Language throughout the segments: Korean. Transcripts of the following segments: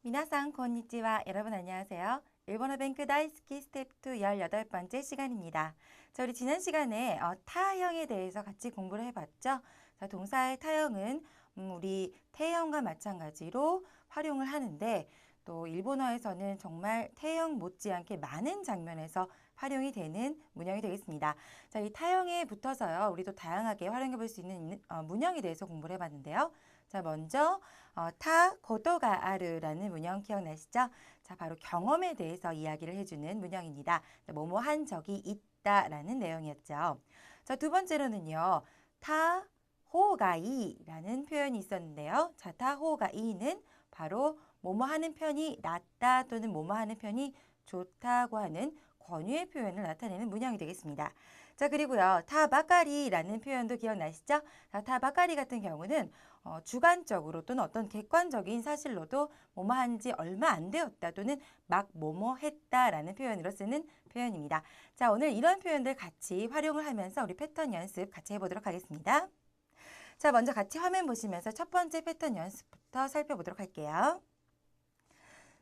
미나상 konnichiwa. 여러분 안녕하세요. 일본어 뱅크 다이스키 스텝 2 18번째 시간입니다. 자, 우리 지난 시간에 타형에 대해서 같이 공부를 해봤죠. 자, 동사의 타형은 우리 태형과 마찬가지로 활용을 하는데 또 일본어에서는 정말 태형 못지않게 많은 장면에서 활용이 되는 문형이 되겠습니다. 자, 이 타형에 붙어서요. 우리도 다양하게 활용해 볼 수 있는 문형에 대해서 공부를 해봤는데요. 자, 먼저 타 고도가 아르라는 문형 기억나시죠? 자, 바로 경험에 대해서 이야기를 해주는 문형입니다. 자, 뭐뭐 한 적이 있다라는 내용이었죠. 자, 두 번째로는요. 타 호가이라는 표현이 있었는데요. 자, 타 호가이는 바로 뭐뭐 하는 편이 낫다 또는 뭐뭐 하는 편이 좋다고 하는 권유의 표현을 나타내는 문형이 되겠습니다. 자, 그리고요. 타바까리라는 표현도 기억나시죠? 자, 타바까리 같은 경우는 주관적으로 또는 어떤 객관적인 사실로도 뭐뭐 한지 얼마 안 되었다 또는 막 뭐뭐 했다라는 표현으로 쓰는 표현입니다. 자, 오늘 이런 표현들 같이 활용을 하면서 우리 패턴 연습 같이 해보도록 하겠습니다. 자, 먼저 같이 화면 보시면서 첫 번째 패턴 연습부터 살펴보도록 할게요.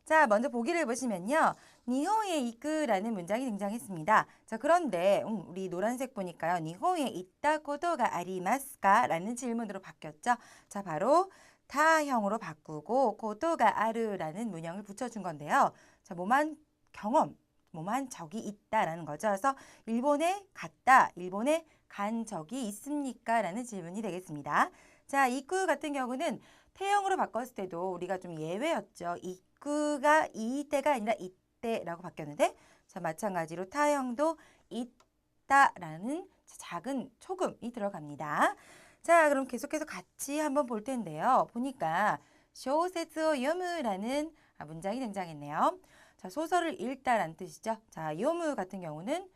자, 먼저 보기를 보시면요. 니혼에 이끄라는 문장이 등장했습니다. 자, 그런데 우리 노란색 보니까요. 니혼에 있다 고도가 아리마스까? 라는 질문으로 바뀌었죠. 자, 바로 타형으로 바꾸고 고도가 아르라는 문형을 붙여준 건데요. 자, 뭐만 경험, 뭐만 적이 있다라는 거죠. 그래서 일본에 갔다, 일본에 간 적이 있습니까? 라는 질문이 되겠습니다. 자, 이끄 같은 경우는 태형으로 바꿨을 때도 우리가 좀 예외였죠. 이끄가 이때가 아니라 이때라고 바뀌었는데, 자, 마찬가지로 타형도 있다라는 작은 초금이 들어갑니다. 자, 그럼 계속해서 같이 한번 볼 텐데요. 보니까 쇼세츠오 요무라는 문장이 등장했네요. 자, 소설을 읽다라는 뜻이죠. 자, 요무 같은 경우는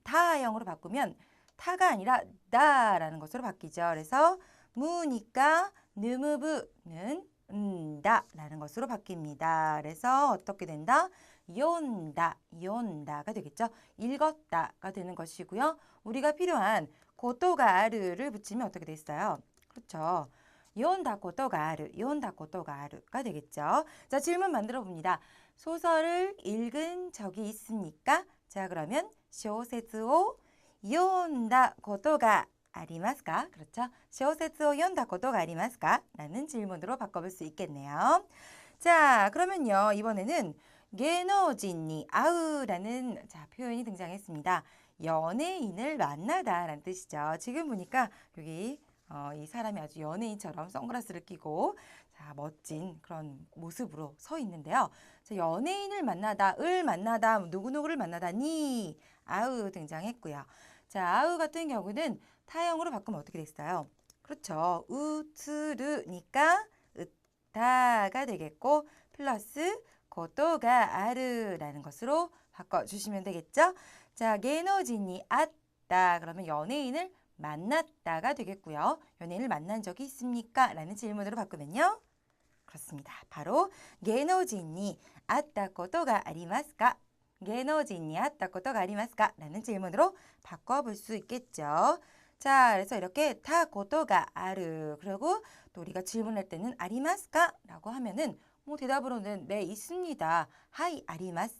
타형으로 바꾸면 타가 아니라 다라는 것으로 바뀌죠. 그래서 무니까 느무부는 다라는 것으로 바뀝니다. 그래서 어떻게 된다? 요온다가 되겠죠. 읽었다가 되는 것이고요. 우리가 필요한 고토가 아르를 붙이면 어떻게 됐어요? 그렇죠. 요온다 고토가 아르가 되겠죠. 자, 질문 만들어 봅니다. 소설을 읽은 적이 있습니까? 자, 그러면 쇼세츠오 요온다 고토가 아리마스까? 그렇죠. 쇼세츠오 연다 고토가 아리마스까? 라는 질문으로 바꿔볼 수 있겠네요. 자, 그러면요. 이번에는 게노진니 아우라는 표현이 등장했습니다. 연예인을 만나다라는 뜻이죠. 지금 보니까 여기 이 사람이 아주 연예인처럼 선글라스를 끼고 자, 멋진 그런 모습으로 서 있는데요. 자, 연예인을 만나다, 을 만나다, 누구누구를 만나다, 니 아우 등장했고요. 자, 아우 같은 경우는 타형으로 바꾸면 어떻게 됐어요? 그렇죠. 우츠르니까 으다가 되겠고 플러스 고도가 아르라는 것으로 바꿔주시면 되겠죠. 자, 게노진이 아따 그러면 연예인을 만났다가 되겠고요. 연예인을 만난 적이 있습니까? 라는 질문으로 바꾸면요. 그렇습니다. 바로 게노진이 아따 고도가 아리마스까? 게노진이 아따 고도가 아리마스까? 라는 질문으로 바꿔볼 수 있겠죠. 자, 그래서 이렇게 타 고도가 아르 그리고 또 우리가 질문할 때는 아리마스까? 라고 하면은 뭐 대답으로는 네 있습니다. 하이 아리마스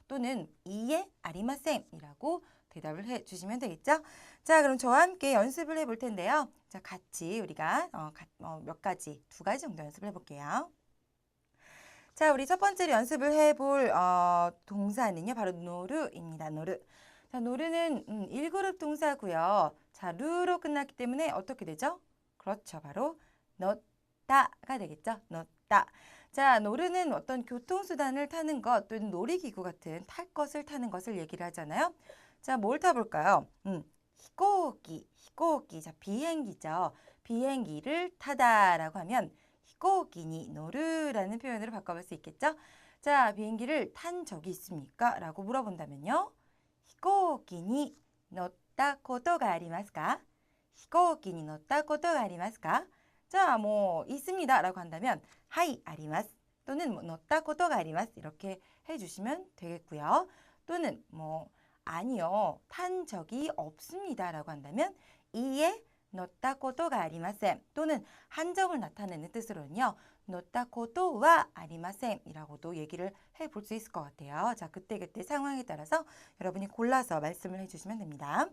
또는 이에 아리마센 이라고 대답을 해주시면 되겠죠. 자, 그럼 저와 함께 연습을 해볼 텐데요. 자, 같이 우리가 몇 가지, 두 가지 정도 연습을 해볼게요. 자, 우리 첫 번째로 연습을 해볼 동사는요. 바로 노르입니다. 노르. 자, 노르는 1그룹 동사고요. 자, 루로 끝났기 때문에 어떻게 되죠? 그렇죠. 바로 넣다가 되겠죠. 넣다. 자, 노르는 어떤 교통수단을 타는 것 또는 놀이기구 같은 탈 것을 타는 것을 얘기를 하잖아요. 자, 뭘 타볼까요? 히코기. 자, 비행기죠. 비행기를 타다라고 하면 히코기니 노르라는 표현으로 바꿔볼 수 있겠죠? 자, 비행기를 탄 적이 있습니까? 라고 물어본다면요. 히코기니乗った ことがありますか? 히코기니乗った ことがありますか? 자, 뭐 있습니다 라고 한다면 하이 아리마스 또는 뭐乗った ことがあります이렇게 해주시면 되겠고요. 또는 뭐 아니요 탄 적이 없습니다 라고 한다면 이에 乗ったことがありません 또는 한정을 나타내는 뜻으로는요. 乗ったことはありません 이라고도 얘기를 해볼 수 있을 것 같아요. 자, 그때그때 상황에 따라서 여러분이 골라서 말씀을 해주시면 됩니다.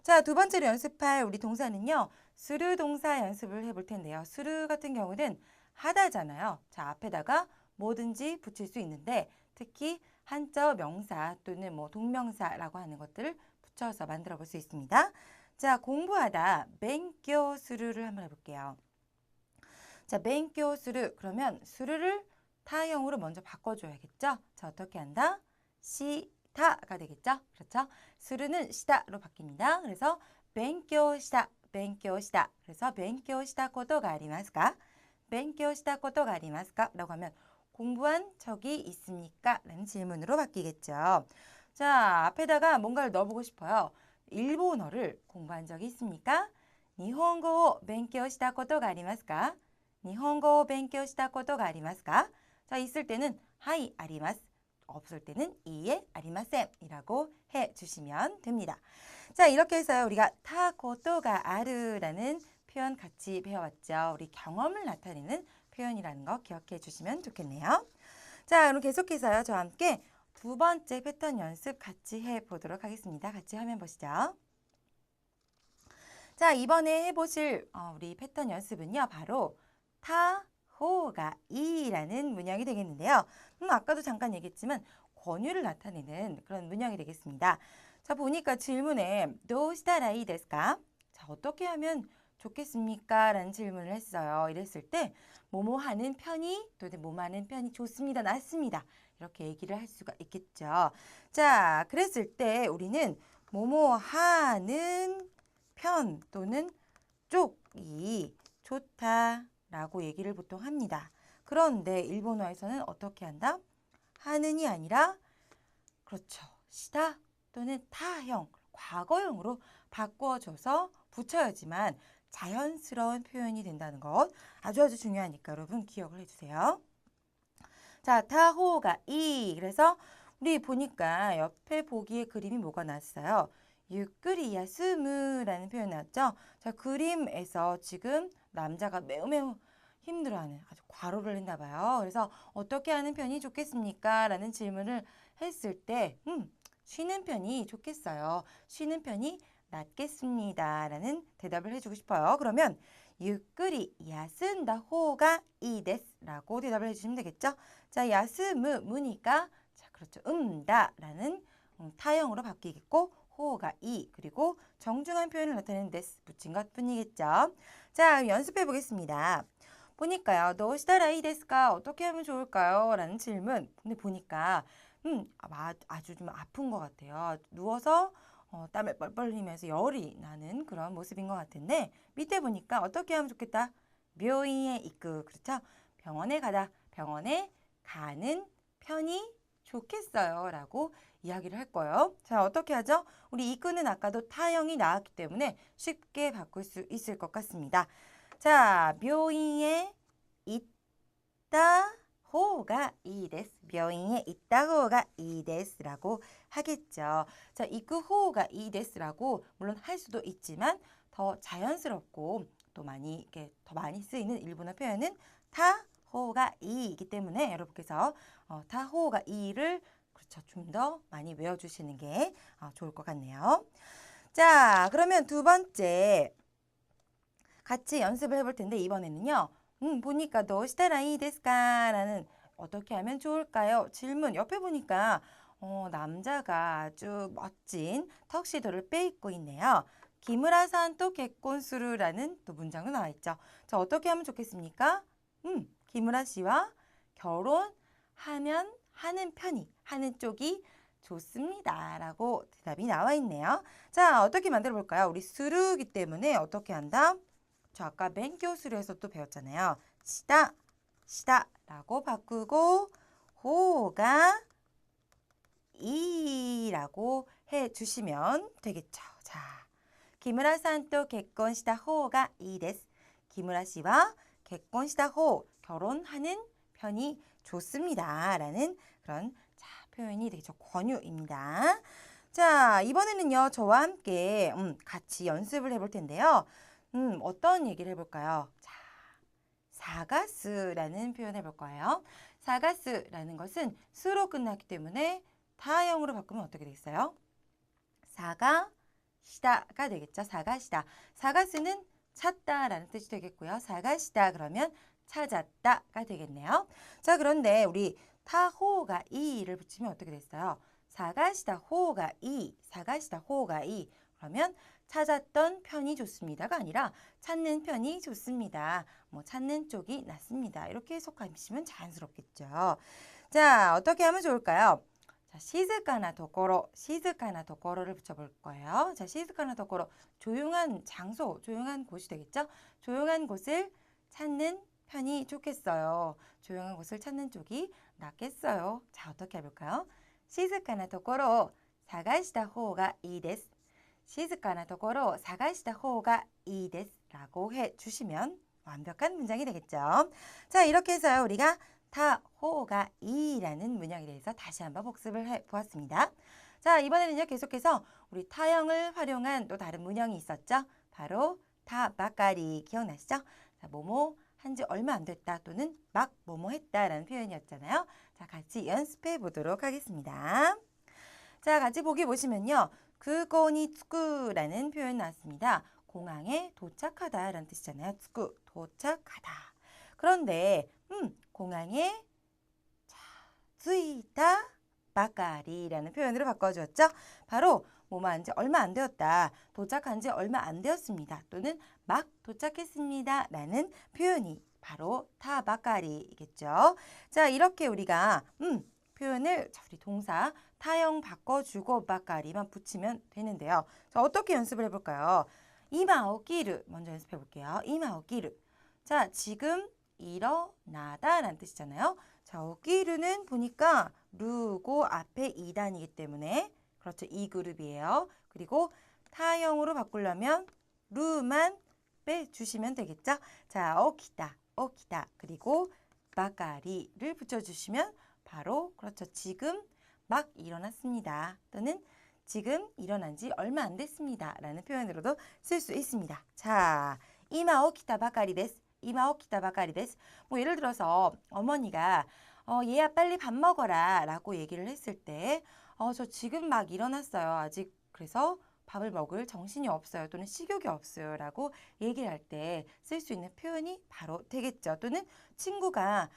자, 두 번째로 연습할 우리 동사는요. 스루 동사 연습을 해볼 텐데요. 스루 같은 경우는 하다잖아요. 자, 앞에다가 뭐든지 붙일 수 있는데 특히 한자 명사 또는 뭐 동명사라고 하는 것들을 붙여서 만들어 볼 수 있습니다. 자, 공부하다 벤교스루를 한번 해볼게요. 자, 벤교스루 그러면 수루를 타형으로 먼저 바꿔줘야겠죠. 자, 어떻게 한다? 시다가 되겠죠. 그렇죠? 수루는 시다로 바뀝니다. 그래서 벤교시다, 벤교시다. 그래서 벤교시다 것도가 아리마스까? 벤교시다 것도가 아리마스까? 라고 하면 공부한 적이 있습니까? 라는 질문으로 바뀌겠죠. 자, 앞에다가 뭔가를 넣어보고 싶어요. 일본어를 공부한 적이 있습니까? 일본어 勉強したことがありますか? 일본어 勉強したことがありますか? 자, 있을 때는 하이 아리마스, 없을 때는 이에 아리마셈 이라고 해주시면 됩니다. 자, 이렇게 해서 우리가 타 고토가 아르라는 표현 같이 배워왔죠. 우리 경험을 나타내는 표현이라는 거 기억해 주시면 좋겠네요. 자, 그럼 계속해서요. 저와 함께 두 번째 패턴 연습 같이 해보도록 하겠습니다. 같이 화면 보시죠. 자, 이번에 해보실 우리 패턴 연습은요. 바로 타호가 이라는 문형이 되겠는데요. 아까도 잠깐 얘기했지만 권유를 나타내는 그런 문형이 되겠습니다. 자, 보니까 질문에 도시다라이 데스까? 자, 어떻게 하면 좋겠습니까? 라는 질문을 했어요. 이랬을 때 뭐뭐 하는 편이 또는 뭐뭐 하는 편이 좋습니다. 낫습니다. 이렇게 얘기를 할 수가 있겠죠. 자, 그랬을 때 우리는 뭐뭐 하는 편 또는 쪽이 좋다라고 얘기를 보통 합니다. 그런데 일본어에서는 어떻게 한다? 하는이 아니라 그렇죠. 시다 또는 타형, 과거형으로 바꿔줘서 붙여야지만 자연스러운 표현이 된다는 것 아주 중요하니까 여러분 기억을 해주세요. 자, 타호가 이 그래서 우리 보니까 옆에 보기에 그림이 뭐가 나왔어요? 유끄리 야스무라는 표현 나왔죠? 자, 그림에서 지금 남자가 매우 힘들어하는 아주 과로를 했나 봐요. 그래서 어떻게 하는 편이 좋겠습니까? 라는 질문을 했을 때 쉬는 편이 좋겠어요. 쉬는 편이 낫겠습니다. 라는 대답을 해주고 싶어요. 그러면 유끄리 야스다 호가 이데스 라고 대답을 해주시면 되겠죠. 자, 야스무 무니까 자, 그렇죠. 다 라는 타형으로 바뀌겠고 호가 이 그리고 정중한 표현을 나타내는 데스 붙인 것 뿐이겠죠. 자, 연습해 보겠습니다. 보니까요. 도시다라 이 데스까? 어떻게 하면 좋을까요? 라는 질문. 근데 보니까 아주 좀 아픈 것 같아요. 누워서 땀을 뻘뻘 흘리면서 열이 나는 그런 모습인 것 같은데 밑에 보니까 어떻게 하면 좋겠다? 묘인에 이끄 그렇죠? 병원에 가다. 병원에 가는 편이 좋겠어요. 라고 이야기를 할 거예요. 자, 어떻게 하죠? 우리 이끄는 아까도 타형이 나왔기 때문에 쉽게 바꿀 수 있을 것 같습니다. 자, 묘인에 있다 호가 이 데스. 묘인에 있다 호가 이 데스라고 하겠죠. 자, 이끄 호가 이 데스라고 물론 할 수도 있지만 더 자연스럽고 또 더 많이 쓰이는 일본어 표현은 타 호가 이이기 때문에 여러분께서 타 호가 이를 그렇죠. 좀 더 많이 외워주시는 게 좋을 것 같네요. 자, 그러면 두 번째 같이 연습을 해볼 텐데 이번에는요. 보니까 도시다라 이 데스까? 라는 어떻게 하면 좋을까요? 질문 옆에 보니까 남자가 아주 멋진 턱시도를 빼입고 있네요. 기무라산 또 개콘수루라는 또 문장도 나와 있죠. 자, 어떻게 하면 좋겠습니까? 기무라 씨와 결혼하면 하는 쪽이 좋습니다. 라고 대답이 나와 있네요. 자, 어떻게 만들어 볼까요? 우리 수루기 때문에 어떻게 한다? 저 아까 벤교수루에서 또 배웠잖아요. 시다 라고 바꾸고 호가 이라고 해주시면 되겠죠. 자, 기무라さんと結婚した方がいいです. 기무라 씨와 결혼시다 호 결혼하는 편이 좋습니다. 라는 그런 표현이 되겠죠. 권유입니다. 자, 이번에는요. 저와 함께 같이 연습을 해볼 텐데요. 어떤 얘기를 해볼까요? 자, 사가스라는 표현 해볼 거예요. 사가스라는 것은 스로 끝났기 때문에 타형으로 바꾸면 어떻게 되겠어요? 사가시다가 되겠죠. 사가시다. 사가스는 찾다라는 뜻이 되겠고요. 사가시다 그러면 찾았다가 되겠네요. 자, 그런데 우리 타호가 이를 붙이면 어떻게 됐어요? 사가시다 호가 이, 사가시다 호가 이. 그러면 찾았던 편이 좋습니다가 아니라 찾는 편이 좋습니다. 뭐 찾는 쪽이 낫습니다. 이렇게 해석하시면 자연스럽겠죠. 자, 어떻게 하면 좋을까요? 자, 시즈카나 도코로, 시즈카나 도코로를 붙여볼 거예요. 자, 시즈카나 도코로, 조용한 장소, 조용한 곳이 되겠죠? 조용한 곳을 찾는 편이 좋겠어요. 조용한 곳을 찾는 쪽이 낫겠어요. 자, 어떻게 해볼까요? 시즈카나 도코로 사가시다 호가 이 데스. 시즈카나 도코로 사가시다 호가 이 데스 라고 해주시면 완벽한 문장이 되겠죠. 자, 이렇게 해서요. 우리가 타호가 이라는 문장에 대해서 다시 한번 복습을 해보았습니다. 자, 이번에는요. 계속해서 우리 타형을 활용한 또 다른 문형이 있었죠. 바로 타바까리 기억나시죠? 자, 뭐뭐 한지 얼마 안 됐다 또는 막 뭐뭐 했다라는 표현이었잖아요. 자, 같이 연습해 보도록 하겠습니다. 자, 같이 보기 보시면요. 그거니 tsukura는 표현 나왔습니다. 공항에 도착하다라는 뜻이잖아요. tsuku, 도착하다. 그런데 공항에 쓰이다 바까리라는 표현으로 바꿔주었죠. 바로 뭐뭐 한지 얼마 안 되었다. 도착한 지 얼마 안 되었습니다. 또는 막 도착했습니다. 라는 표현이 바로 타바까리이겠죠. 자, 이렇게 우리가 표현을 우리 동사 타형 바꿔주고 바까리만 붙이면 되는데요. 자, 어떻게 연습을 해볼까요? 이마오기르 먼저 연습해 볼게요. 이마오기르. 자, 지금 일어나다 라는 뜻이잖아요. 자, 오기르는 보니까 루고 앞에 2단이기 때문에 그렇죠. 이 그룹이에요. 그리고 타형으로 바꾸려면 루만 빼주시면 되겠죠. 자, 오키다, 오키다. 그리고 바까리를 붙여주시면 바로 그렇죠. 지금 막 일어났습니다. 또는 지금 일어난 지 얼마 안 됐습니다. 라는 표현으로도 쓸 수 있습니다. 자, 이마 오키다 바까리 데스. 이마 오키다 바까리 데스. 뭐 예를 들어서 어머니가 얘야 빨리 밥 먹어라 라고 얘기를 했을 때 저 지금 막 일어났어요. 아직 그래서 밥을 먹을 정신이 없어요. 또는 식욕이 없어요. 라고 얘기를 할 때 쓸 수 있는 표현이 바로 되겠죠. 또는 친구가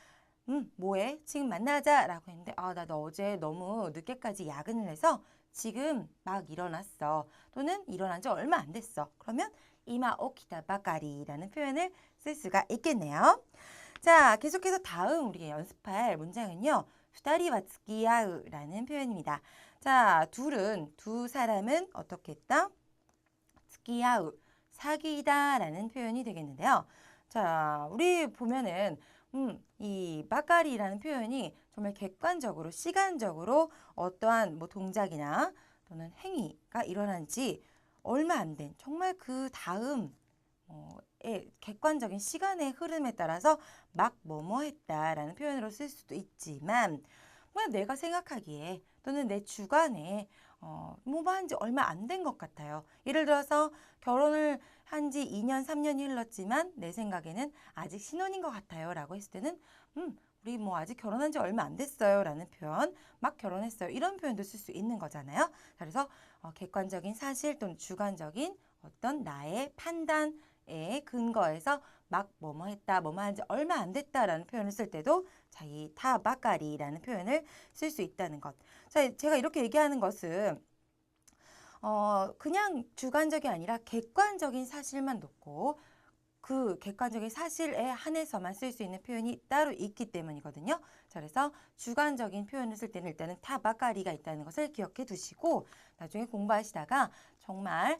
뭐해? 지금 만나자 라고 했는데 나 너 어제 너무 늦게까지 야근을 해서 지금 막 일어났어. 또는 일어난 지 얼마 안 됐어. 그러면 이마 오키다 바까리라는 표현을 쓸 수가 있겠네요. 자, 계속해서 다음 우리가 연습할 문장은요. 후다리와 츠키아우라는 표현입니다. 자, 두 사람은 어떻게 했다? 츠키아우, 사귀다라는 표현이 되겠는데요. 자, 우리 보면은 이 바까리라는 표현이 정말 객관적으로, 시간적으로 어떠한 뭐 동작이나 또는 행위가 일어난 지 얼마 안 된 정말 그 다음 객관적인 시간의 흐름에 따라서 막 뭐뭐 했다라는 표현으로 쓸 수도 있지만 뭐 내가 생각하기에 또는 내 주관에 뭐뭐 한지 얼마 안 된 것 같아요. 예를 들어서 결혼을 한 지 2년, 3년이 흘렀지만 내 생각에는 아직 신혼인 것 같아요. 라고 했을 때는 우리 뭐 아직 결혼한 지 얼마 안 됐어요. 라는 표현, 막 결혼했어요. 이런 표현도 쓸 수 있는 거잖아요. 자, 그래서 객관적인 사실 또는 주관적인 어떤 나의 판단에 근거해서 막 뭐뭐 했다, 뭐뭐 한지 얼마 안 됐다라는 표현을 쓸 때도 자, 이 타바까리라는 표현을 쓸 수 있다는 것. 자, 제가 이렇게 얘기하는 것은 그냥 주관적이 아니라 객관적인 사실만 놓고 그 객관적인 사실에 한해서만 쓸 수 있는 표현이 따로 있기 때문이거든요. 자, 그래서 주관적인 표현을 쓸 때는 일단은 타바까리가 있다는 것을 기억해 두시고 나중에 공부하시다가 정말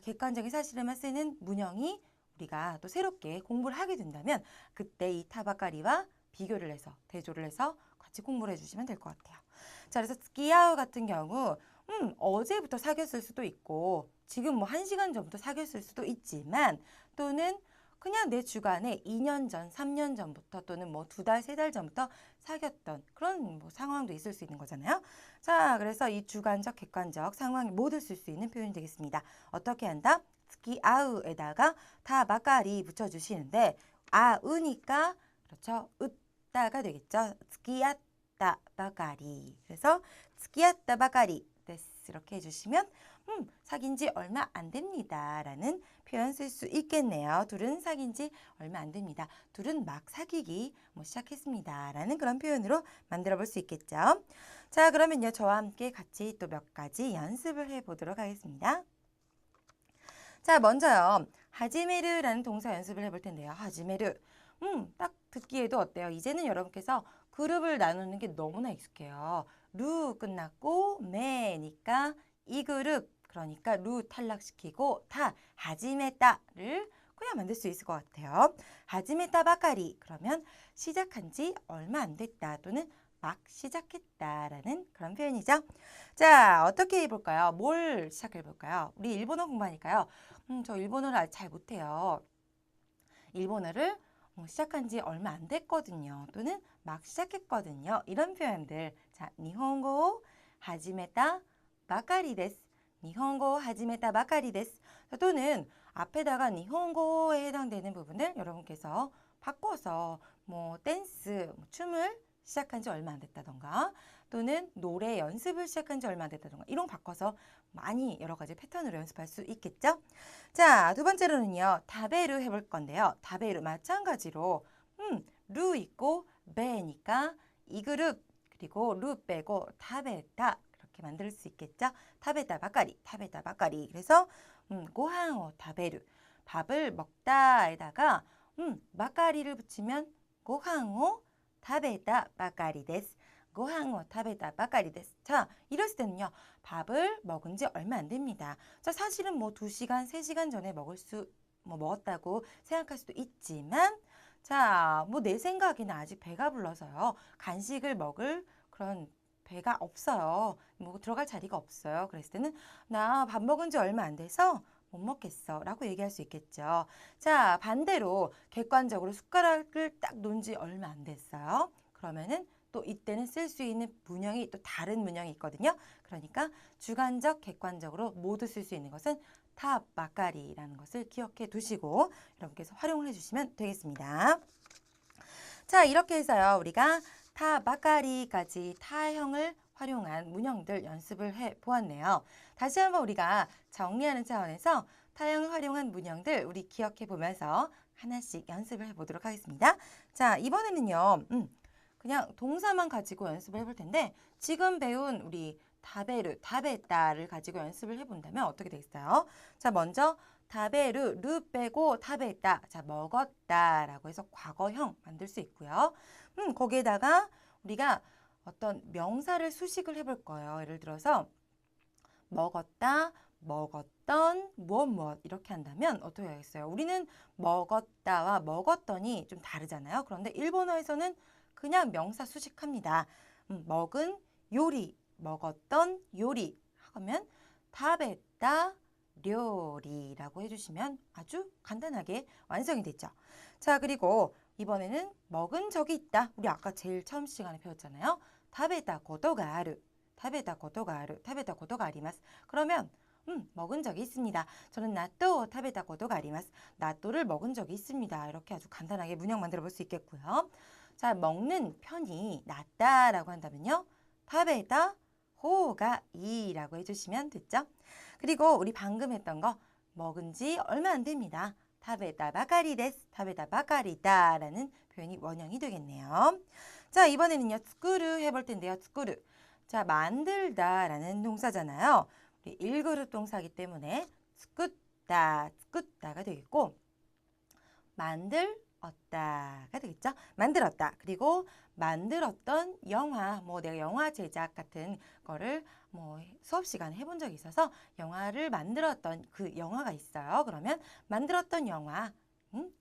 객관적인 사실에만 쓰는 문형이 우리가 또 새롭게 공부를 하게 된다면 그때 이 타바까리와 비교를 해서 대조를 해서 같이 공부를 해주시면 될 것 같아요. 자, 그래서 스키야오 같은 경우 어제부터 사귀었을 수도 있고 지금 뭐 1시간 전부터 사귀었을 수도 있지만 또는 그냥 내 주관에 2년 전, 3년 전부터 또는 뭐 2달, 3달 전부터 사귀었던 그런 뭐 상황도 있을 수 있는 거잖아요. 자, 그래서 이 주관적, 객관적 상황이 모두 쓸 수 있는 표현이 되겠습니다. 어떻게 한다? 스키아우에다가 다 바까리 붙여주시는데 아으니까 그렇죠. 으따가 되겠죠. 스키았다 바까리. 그래서 스키았다 바까리 데스 이렇게 해주시면 사귄 지 얼마 안 됩니다 라는 표현 쓸 수 있겠네요. 둘은 사귄 지 얼마 안 됩니다. 둘은 막 사귀기 시작했습니다 라는 그런 표현으로 만들어 볼 수 있겠죠. 자, 그러면요 저와 함께 같이 또 몇 가지 연습을 해보도록 하겠습니다. 자, 먼저요 하지메르라는 동사 연습을 해볼 텐데요. 하지메르 딱 듣기에도 어때요? 이제는 여러분께서 그룹을 나누는 게 너무나 익숙해요. 루 끝났고 메니까 이 그룹, 그러니까 루 탈락시키고 타 하지메따를 그냥 만들 수 있을 것 같아요. 하지메따 바까리 그러면 시작한 지 얼마 안 됐다 또는 막 시작했다라는 그런 표현이죠. 자, 어떻게 해볼까요? 뭘 시작해볼까요? 우리 일본어 공부하니까요. 저 일본어를 잘 못해요. 일본어를 시작한 지 얼마 안 됐거든요. 또는 막 시작했거든요. 이런 표현들. 자, 니혼고 하지메따 바까리 데스. 니혼고 하지메따 바까리 데스. 또는 앞에다가 니혼고에 해당되는 부분을 여러분께서 바꿔서 댄스, 춤을 시작한 지 얼마 안 됐다던가 또는 노래 연습을 시작한 지 얼마 안 됐다던가 이런 거 바꿔서 많이 여러 가지 패턴으로 연습할 수 있겠죠? 자, 두 번째로는요. 다베르 해볼 건데요. 다베르 마찬가지로 루 있고 베니까 이 그룹 그리고 루 빼고 타베타 이렇게 만들 수 있겠죠? 타베타 바까리 타베타 바까리 그래서 고항오 다베르 밥을 먹다에다가 바까리를 붙이면 고항오 타베타 바까리 데스. 고항오 타베타 바까리 데스. 자, 이랬을 때는요. 밥을 먹은 지 얼마 안 됩니다. 자, 사실은 2시간, 3시간 전에 먹었다고 생각할 수도 있지만 자, 내 생각에는 아직 배가 불러서요. 간식을 먹을 그런 배가 없어요. 들어갈 자리가 없어요. 그랬을 때는 나 밥 먹은 지 얼마 안 돼서 못 먹겠어 라고 얘기할 수 있겠죠. 자, 반대로 객관적으로 숟가락을 딱 놓은 지 얼마 안 됐어요. 그러면은 또 이때는 쓸 수 있는 문형이 또 다른 문형이 있거든요. 그러니까 주관적, 객관적으로 모두 쓸 수 있는 것은 타 바까리라는 것을 기억해 두시고 여러분께서 활용을 해주시면 되겠습니다. 자, 이렇게 해서요. 우리가 타 바까리까지 타형을 활용한 문형들 연습을 해 보았네요. 다시 한번 우리가 정리하는 차원에서 타형을 활용한 문형들 우리 기억해 보면서 하나씩 연습을 해보도록 하겠습니다. 자, 이번에는요. 그냥 동사만 가지고 연습을 해볼 텐데 지금 배운 우리 다베르, 다베따를 가지고 연습을 해본다면 어떻게 되겠어요? 자, 먼저 다베르, 르 빼고 타베따. 자, 먹었다라고 해서 과거형 만들 수 있고요. 거기에다가 우리가 어떤 명사를 수식을 해볼 거예요. 예를 들어서 먹었다, 먹었던, 무엇 이렇게 한다면 어떻게 하겠어요? 우리는 먹었다와 먹었더니 좀 다르잖아요. 그런데 일본어에서는 그냥 명사 수식합니다. 먹은 요리, 먹었던 요리 하면 타베따 료리라고 해주시면 아주 간단하게 완성이 됐죠. 자, 그리고 이번에는 먹은 적이 있다. 우리 아까 제일 처음 시간에 배웠잖아요. 타베따 고도가 아르, 타베따 고도가 아르, 타베따 고도가 아리마스. 그러면 먹은 적이 있습니다. 저는 나또 타베따 고도가 아리마스. 나또를 먹은 적이 있습니다. 이렇게 아주 간단하게 문형 만들어 볼 수 있겠고요. 자, 먹는 편이 낫다라고 한다면요. 타베다 호가 이라고 해주시면 됐죠. 그리고 우리 방금 했던 거 먹은 지 얼마 안 됩니다. 타베다 바까리 데스, 타베다 바까리다 라는 표현이 원형이 되겠네요. 자, 이번에는요. 츠쿠르 해볼 텐데요. 츠쿠르. 자, 만들다 라는 동사잖아요. 우리 1그룹 동사이기 때문에 츠쿠다, 츠쿠다가 되겠고 만들었다가 되겠죠. 만들었다. 그리고 만들었던 영화, 내가 영화 제작 같은 거를 수업 시간에 해본 적이 있어서 영화를 만들었던 그 영화가 있어요. 그러면 만들었던 영화,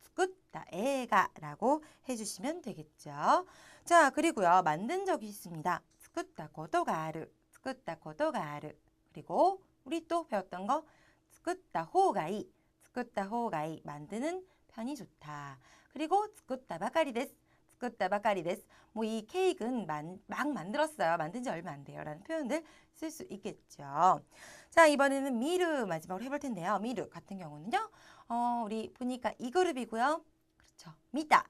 스쿠다 에가라고 해주시면 되겠죠. 자, 그리고요. 만든 적이 있습니다. 스쿠다 고도가 아르, 스쿠다 고도가 아르. 그리고 우리 또 배웠던 거 스쿠다 호가이, 스쿠다 호가이 만드는 편이 좋다. 그리고 스쿠다 바까리 데스, 作ったばかりです. 뭐 이 케이크는 막 만들었어요. 만든 지 얼마 안 돼요. 라는 표현들 쓸 수 있겠죠. 자, 이번에는 미르 마지막으로 해볼 텐데요. 미르 같은 경우는요. 우리 보니까 이 그룹이고요. 그렇죠. 미다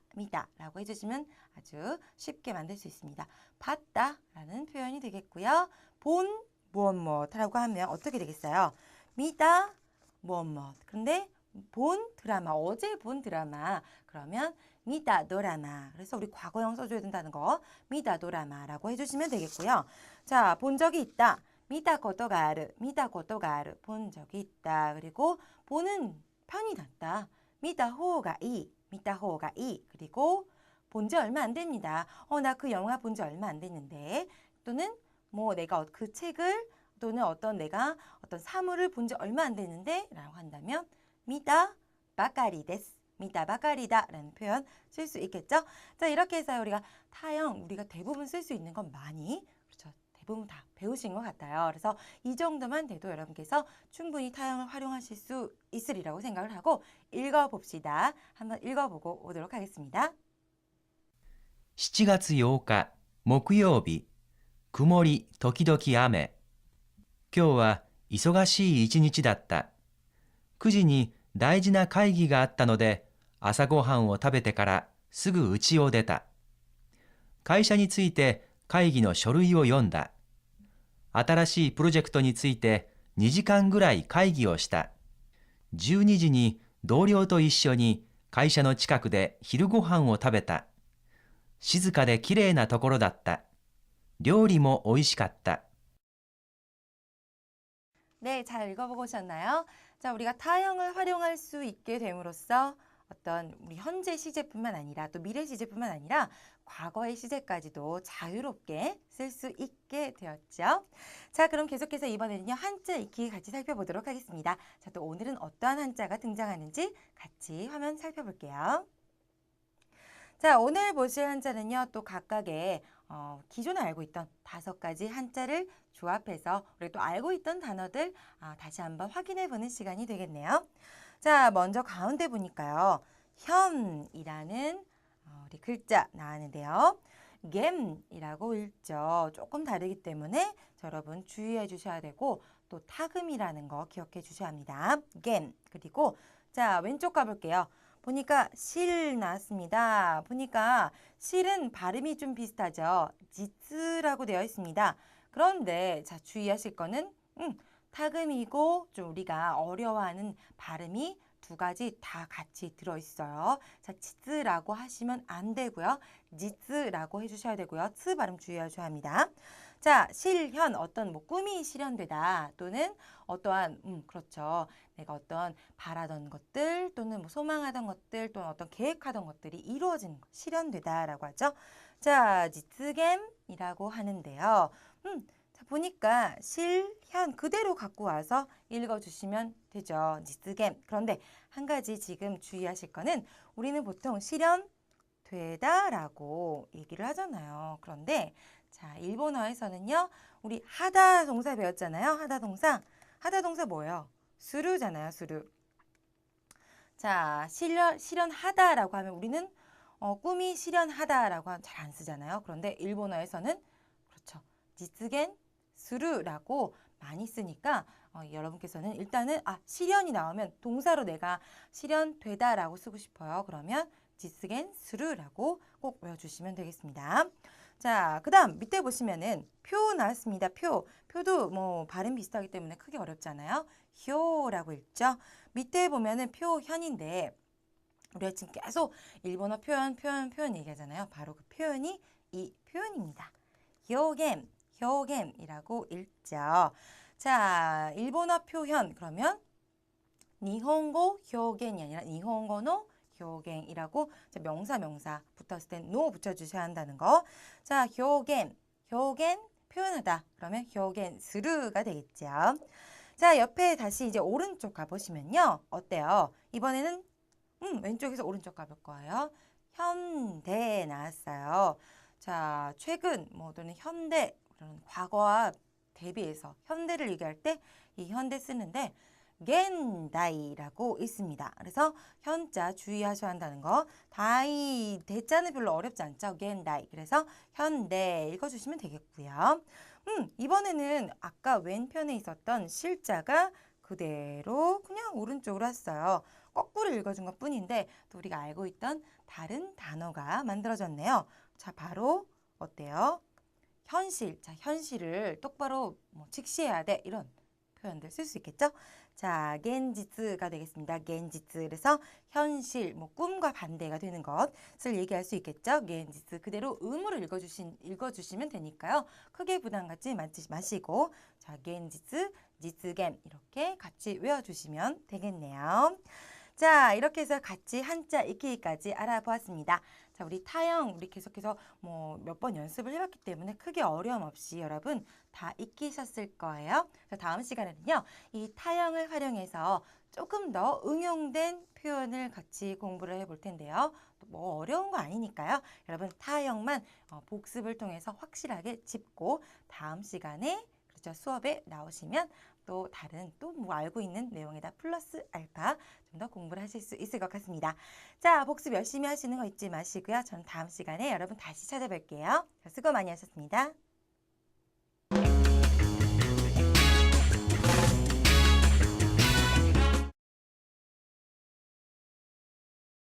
라고 해주시면 아주 쉽게 만들 수 있습니다. 봤다 라는 표현이 되겠고요. 본 무엇무엇라고 하면 어떻게 되겠어요? 미다 무엇무엇. 그런데 본 드라마, 어제 본 드라마. 그러면 미다 드라마. 그래서 우리 과거형 써줘야 된다는 거. 미다 드라마라고 해주시면 되겠고요. 자, 본 적이 있다. 미다 것도가 아르. 미다 것도가 아르. 본 적이 있다. 그리고 보는 편이 낫다. 미다 호가 이. 미다 호가 이. 그리고 본 지 얼마 안 됩니다. 나 그 영화 본 지 얼마 안 됐는데. 또는 뭐 내가 그 책을 또는 내가 어떤 사물을 본 지 얼마 안 됐는데 라고 한다면 미다 바까리 데스. 미다 바까리다 라는 표현 쓸 수 있겠죠? 자, 이렇게 해서 우리가 타형 우리가 대부분 쓸 수 있는 건 많이 그렇죠. 대부분 다 배우신 것 같아요. 그래서 이 정도만 돼도 여러분께서 충분히 타형을 활용하실 수 있으리라고 생각을 하고 읽어봅시다. 한번 읽어보고 오도록 하겠습니다. 7月8日木曜日曇り時々雨今日は忙しい一日だった9時に大事な会議があったので朝ごはんを食べてからすぐ家を出た会社について会議の書類を読んだ新しいプロジェクトについて2時間ぐらい会議をした12時に同僚と一緒に会社の近くで昼ごはんを食べた静かできれいなところだった。料理も美味しかった。 네, 잘 읽어보고 오셨나요? 자, 우리가 타형을 활용할 수 있게 됨으로써 어떤 우리 현재 시제뿐만 아니라 또 미래 시제뿐만 아니라 과거의 시제까지도 자유롭게 쓸 수 있게 되었죠. 자, 그럼 계속해서 이번에는요. 한자 익히 같이 살펴보도록 하겠습니다. 자, 또 오늘은 어떠한 한자가 등장하는지 같이 화면 살펴볼게요. 자, 오늘 보실 한자는요. 또 각각의 기존에 알고 있던 5가지 한자를 조합해서 우리 또 알고 있던 단어들 다시 한번 확인해보는 시간이 되겠네요. 자, 먼저 가운데 보니까요. 현이라는 우리 글자 나왔는데요. 겜이라고 읽죠. 조금 다르기 때문에 여러분 주의해 주셔야 되고 또 타금이라는 거 기억해 주셔야 합니다. 겜. 그리고 자, 왼쪽 가볼게요. 보니까 실 나왔습니다. 보니까 실은 발음이 좀 비슷하죠. 지츠라고 되어 있습니다. 그런데 자, 주의하실 거는 타금이고 좀 우리가 어려워하는 발음이 2가지 다 같이 들어있어요. 자, 지츠라고 하시면 안 되고요. 지츠라고 해주셔야 되고요. 츠 발음 주의하셔야 합니다. 자, 실현 어떤 뭐 꿈이 실현되다 또는 어떠한 그렇죠. 내가 어떤 바라던 것들 또는 뭐 소망하던 것들 또는 어떤 계획하던 것들이 이루어진 것, 실현되다라고 하죠. 자, 지츠겜이라고 하는데요. 자, 보니까 실현 그대로 갖고 와서 읽어주시면 되죠. 지츠겜. 그런데 한 가지 지금 주의하실 거는 우리는 보통 실현되다라고 얘기를 하잖아요. 그런데 자, 일본어에서는요. 우리 하다 동사 배웠잖아요. 하다 동사. 하다 동사 뭐예요? 수루잖아요. 수루. 자, 실현하다라고 하면 우리는 꿈이 실현하다라고 하면 잘 안 쓰잖아요. 그런데 일본어에서는 그렇죠. 지츠겐 수루라고 많이 쓰니까 여러분께서는 일단은 실현이 나오면 동사로 내가 실현되다라고 쓰고 싶어요. 그러면 지츠겐 수루라고 꼭 외워주시면 되겠습니다. 자, 그 다음 밑에 보시면은 표 나왔습니다. 표도 뭐 발음 비슷하기 때문에 크게 어렵잖아요. 효라고 읽죠. 밑에 보면은 표현인데 우리가 지금 계속 일본어 표현 얘기하잖아요. 바로 그 표현이 이 표현입니다. 효겐이라고 읽죠. 자, 일본어 표현 그러면 니혼고 효겐이 아니라 니혼고노 효겐이라고 명사 붙었을 땐 노 붙여주셔야 한다는 거. 자, 효겐 표현하다. 그러면 효겐 스루가 되겠죠. 자, 옆에 다시 이제 오른쪽 가보시면요. 어때요? 이번에는 왼쪽에서 오른쪽 가볼 거예요. 현대 나왔어요. 자, 최근 또는 현대 그런 과거와 대비해서 현대를 얘기할 때 이 현대 쓰는데 겐다이라고 있습니다. 그래서 현자 주의하셔야 한다는 거. 다이 대자는 별로 어렵지 않죠. 겐다이. 그래서 현대 읽어주시면 되겠고요. 이번에는 아까 왼편에 있었던 실자가 그대로 그냥 오른쪽으로 했어요. 거꾸로 읽어준 것 뿐인데 또 우리가 알고 있던 다른 단어가 만들어졌네요. 자, 바로 어때요? 현실. 자, 현실을 똑바로 직시해야 돼. 이런 표현들 쓸 수 있겠죠? 자, 겐지츠가 되겠습니다. 겐지츠. 그래서 현실, 꿈과 반대가 되는 것을 얘기할 수 있겠죠? 겐지츠. 그대로 음으로 읽어주시면 되니까요. 크게 부담 갖지 마시고, 자, 겐지츠, 지츠겐 이렇게 같이 외워주시면 되겠네요. 자, 이렇게 해서 같이 한자 익히기까지 알아보았습니다. 자, 우리 타형, 우리 계속해서 몇 번 연습을 해봤기 때문에 크게 어려움 없이 여러분 다 익히셨을 거예요. 자, 다음 시간에는요, 이 타형을 활용해서 조금 더 응용된 표현을 같이 공부를 해볼 텐데요. 뭐 어려운 거 아니니까요. 여러분 타형만 복습을 통해서 확실하게 짚고 다음 시간에 그렇죠, 수업에 나오시면 또 다른 또 알고 있는 내용에다 플러스 알파 좀 더 공부를 하실 수 있을 것 같습니다. 자, 복습 열심히 하시는 거 잊지 마시고요. 저는 다음 시간에 여러분 다시 찾아뵐게요. 수고 많이 하셨습니다.